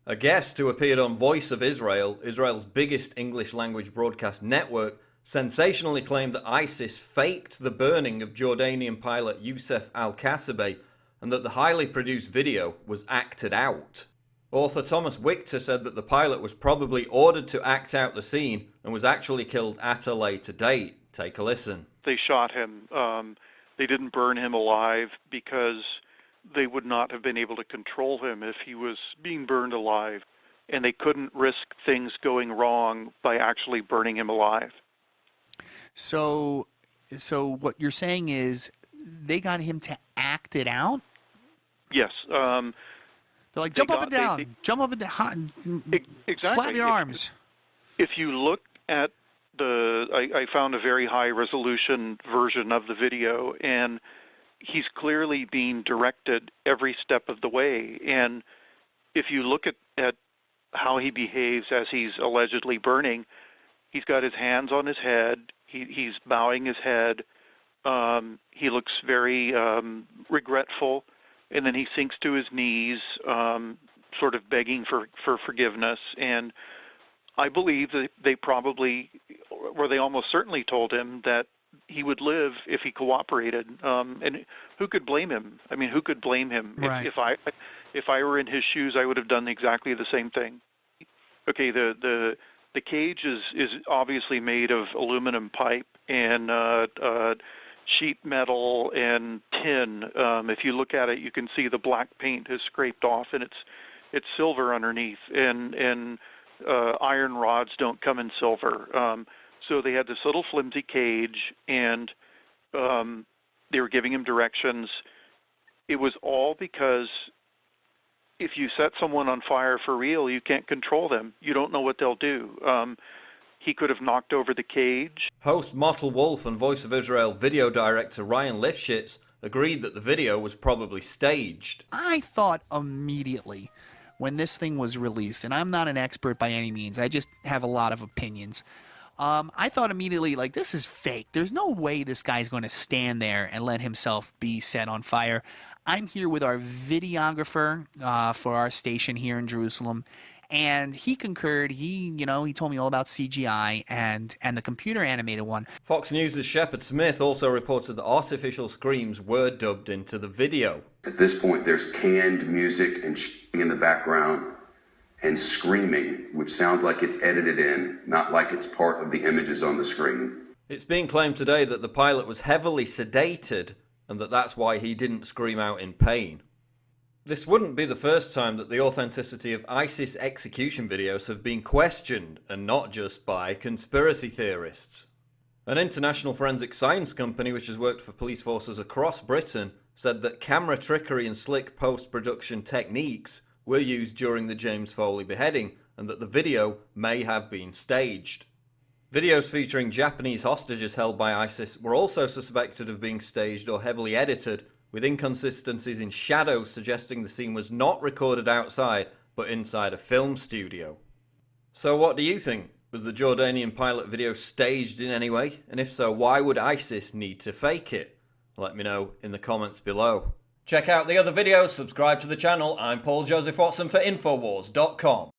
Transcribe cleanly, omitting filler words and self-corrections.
A guest who appeared on Voice of Israel, Israel's biggest English-language broadcast network, sensationally claimed that ISIS faked the burning of Jordanian pilot Youssef al-Kasabeh and that the highly produced video was acted out. Author Thomas Wichter said that the pilot was probably ordered to act out the scene and was actually killed at a later date. Take a listen. They shot him. They didn't burn him alive because they would not have been able to control him if he was being burned alive, and they couldn't risk things going wrong by actually burning him alive. So what you're saying is they got him to act it out? Yes. They're like, jump up and down, jump up and down, exactly. flap your arms. If you look at I found a very high resolution version of the video, and he's clearly being directed every step of the way. And if you look at how he behaves as he's allegedly burning, he's got his hands on his head, he's bowing his head, he looks very regretful, and then he sinks to his knees, sort of begging for forgiveness. And I believe that they probably, or they almost certainly told him that he would live if he cooperated. And who could blame him? I mean, who could blame him? Right. If I were in his shoes, I would have done exactly the same thing. Okay, the cage is obviously made of aluminum pipe and sheet metal and tin. If you look at it, you can see the black paint has scraped off, and it's silver underneath, and iron rods don't come in silver. So they had this little flimsy cage, and they were giving him directions. It was all because if you set someone on fire for real, you can't control them. You don't know what they'll do. He could have knocked over the cage. Host Mottle Wolf and Voice of Israel video director Ryan Lifshitz agreed that the video was probably staged. I thought immediately when this thing was released, and I'm not an expert by any means, I just have a lot of opinions. I thought immediately, like, this is fake. There's no way this guy's going to stand there and let himself be set on fire. I'm here with our videographer for our station here in Jerusalem, and he concurred. He told me all about CGI and the computer animated one. Fox News' Shepard Smith also reported that artificial screams were dubbed into the video. At this point, there's canned music and in the background and screaming, which sounds like it's edited in, not like it's part of the images on the screen. It's being claimed today that the pilot was heavily sedated and that's why he didn't scream out in pain. This wouldn't be the first time that the authenticity of ISIS execution videos have been questioned, and not just by conspiracy theorists. An international forensic science company which has worked for police forces across Britain said that camera trickery and slick post-production techniques were used during the James Foley beheading, and that the video may have been staged. Videos featuring Japanese hostages held by ISIS were also suspected of being staged or heavily edited, with inconsistencies in shadows suggesting the scene was not recorded outside, but inside a film studio. So what do you think? Was the Jordanian pilot video staged in any way? And if so, why would ISIS need to fake it? Let me know in the comments below. Check out the other videos, subscribe to the channel. I'm Paul Joseph Watson for Infowars.com.